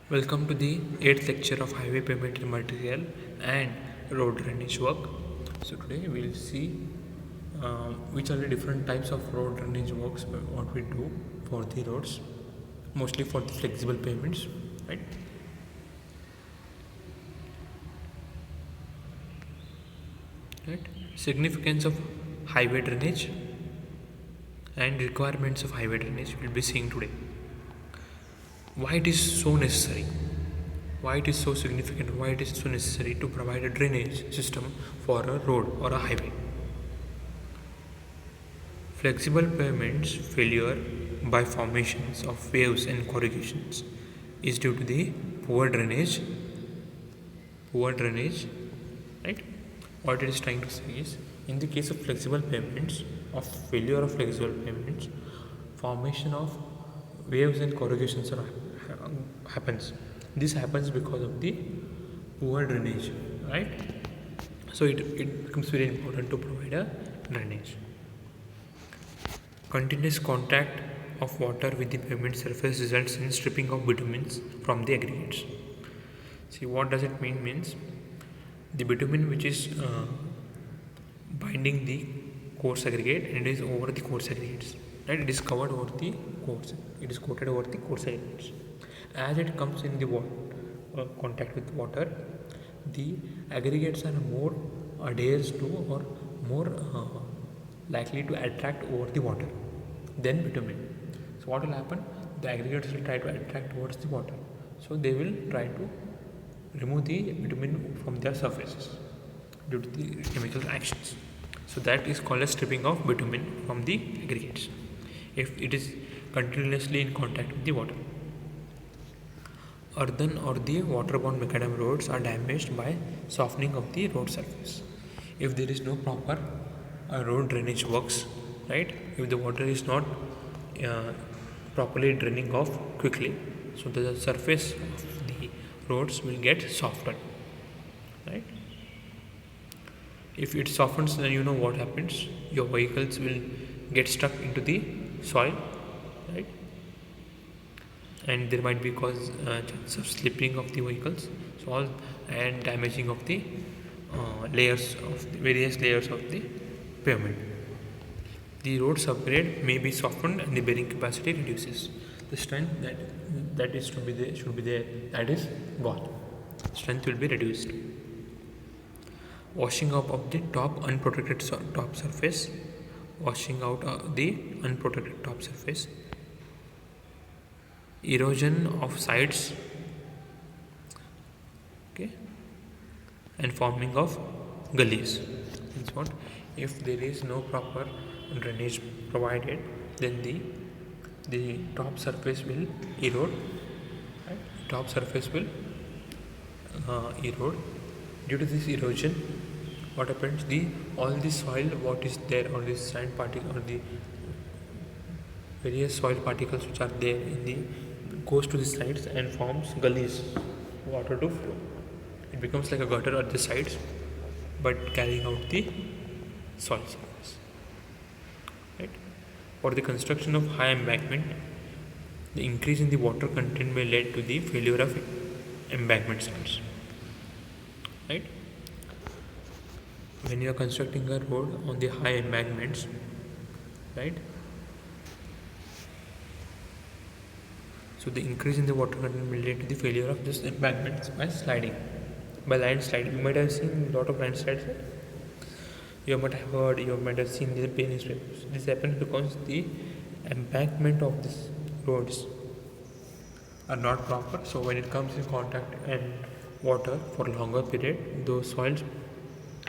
Welcome to the 8th lecture of highway pavement material and road drainage work. So today we will see which are the different types of road drainage works what we do for the roads, mostly for the flexible pavements, right? Right. Significance of highway drainage and requirements of highway drainage we will be seeing today. Why it is so necessary? Why it is so significant? Why it is so necessary to provide a drainage system for a road or a highway? Flexible pavements failure by formations of waves and corrugations is due to the poor drainage. Right? What it is trying to say is, in the case of flexible pavements, of failure of flexible pavements, formation of waves and corrugations happens. This happens because of the poor drainage, right? So it becomes very important to provide a drainage. Continuous contact of water with the pavement surface results in stripping of bitumens from the aggregates. See, what does it mean? Means the bitumen which is binding the coarse aggregate and it is over the coarse aggregates, right? It is covered over the coarse, it is coated over the coarse aggregates. As it comes in the contact with water, the aggregates are more adheres to or more likely to attract over the water than bitumen. So what will happen? The aggregates will try to attract towards the water, so they will try to remove the bitumen from their surfaces due to the chemical reactions. So that is called as stripping of bitumen from the aggregates if it is continuously in contact with the water. Earthen or the waterborne macadam roads are damaged by softening of the road surface. If there is no proper road drainage works, right? If the water is not properly draining off quickly, so the surface of the roads will get softened, right? If it softens, then you know what happens. Your vehicles will get stuck into the soil, right? And there might be cause chance of slipping of the vehicles, so all and damaging of the layers of the various layers of the pavement. The road subgrade may be softened and the bearing capacity reduces. The strength that is to be there should be there, that is gone. Strength will be reduced. Washing up of the top unprotected top surface. Washing out the unprotected top surface. Erosion of sides, okay, and forming of gullies. That's what. If there is no proper drainage provided, then the top surface will erode. Right? Top surface will erode. Due to this erosion, what happens? All the soil what is there, or the sand particle, or the various soil particles which are there in the goes to the sides and forms gullies, water to flow. It becomes like a gutter at the sides, but carrying out the soil surface. Right? For the construction of high embankment, the increase in the water content may lead to the failure of embankment sides. Right? When you are constructing a road on the high embankments, right? So the increase in the water content will lead to the failure of this embankments by landslide. You might have seen a lot of landslides. You might have heard, you might have seen the pain newspapers. This happens because the embankment of these roads are not proper. So when it comes in contact and water for a longer period, those soils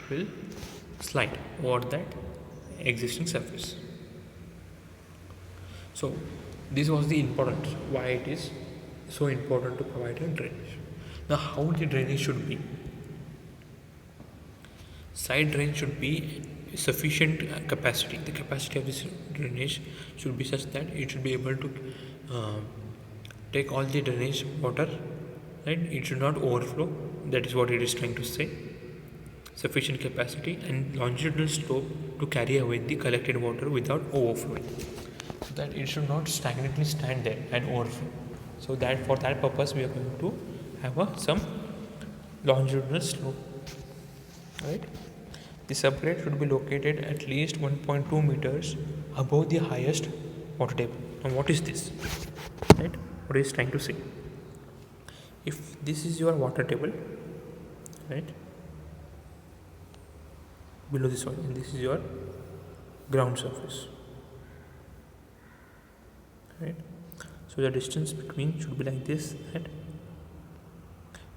will slide over that existing surface. So this was the importance why it is so important to provide a drainage. Now, how the drainage should be? Side drain should be sufficient capacity. The capacity of this drainage should be such that it should be able to take all the drainage water, right? It should not overflow. That is what it is trying to say. Sufficient capacity and longitudinal slope to carry away the collected water without overflowing. So that it should not stagnantly stand there and overflow. So that for that purpose we are going to have some longitudinal slope, right? The subgrade should be located at least 1.2 meters above the highest water table. Now what is this, right? What is trying to say? If this is your water table, right, below the soil, and this is your ground surface, right? So the distance between should be like this, and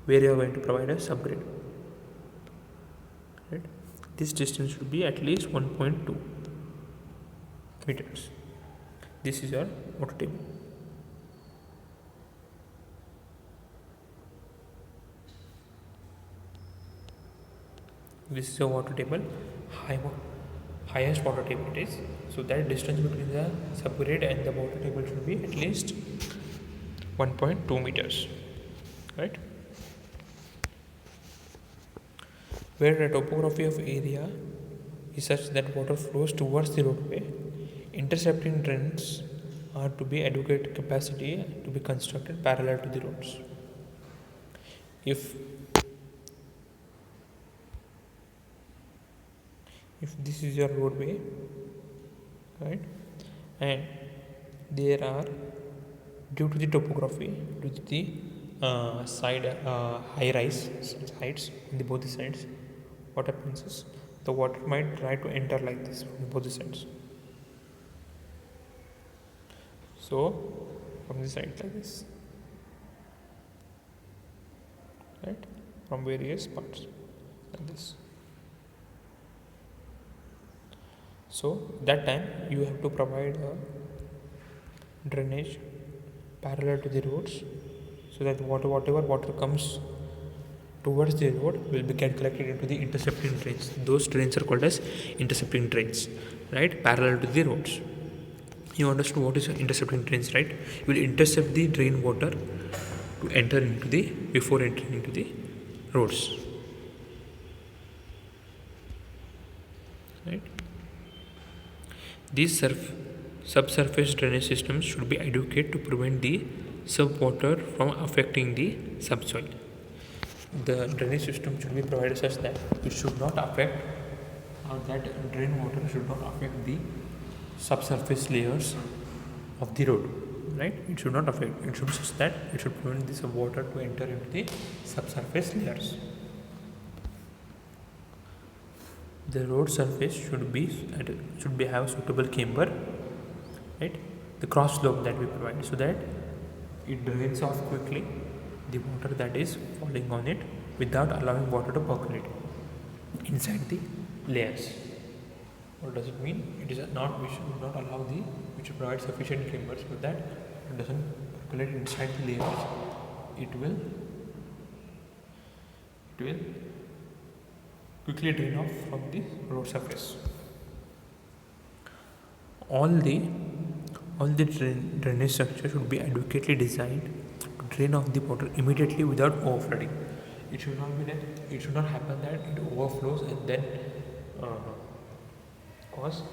where you are going to provide a subgrade, right? This distance should be at least 1.2 meters. This is your water table. This is your water table, highest water table it is. So that distance between the subgrade and the water table should be at least 1.2 meters, right? Where the topography of area is such that water flows towards the roadway, intercepting drains are to be adequate capacity to be constructed parallel to the roads. If this is your roadway, right, and there are, due to the topography, due to the side high rise sides on the both the sides, what happens is the water might try to enter like this from both the sides. So from the side like this, right, from various parts like this. So that time you have to provide a drainage parallel to the roads, so that whatever water comes towards the road will be get collected into the intercepting drains. Those drains are called as intercepting drains, right, parallel to the roads. You understand what is intercepting drains, right? You will intercept the drain water to enter into the, before entering into the roads, right? These subsurface drainage systems should be adequate to prevent the subwater from affecting the subsoil. The drainage system should be provided such that it should not affect, that drain water should not affect the subsurface layers of the road, right? It should not affect, it should be such that it should prevent the subwater to enter into the subsurface layers. The road surface should be have suitable camber, right? The cross slope that we provide, so that it drains off quickly the water that is falling on it without allowing water to percolate inside the layers. What does it mean? It is not, we should not allow we should provide sufficient camber so that it doesn't percolate inside the layers. It will quickly drain off from the road surface. All the drainage structure should be adequately designed to drain off the water immediately without overflooding. It should not be that, it should not happen that it overflows and then cause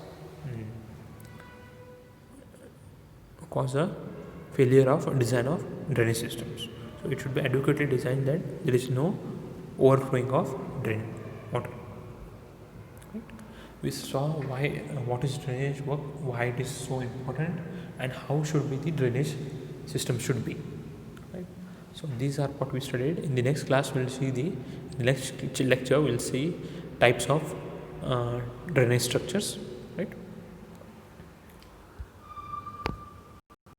a failure of design of drainage systems. So it should be adequately designed that there is no overflowing of drain water. Right? We saw what is drainage work, why it is so important, and how should be the drainage system should be. Right? So these are what we studied. In the next class, we'll see the next lecture. We'll see types of drainage structures.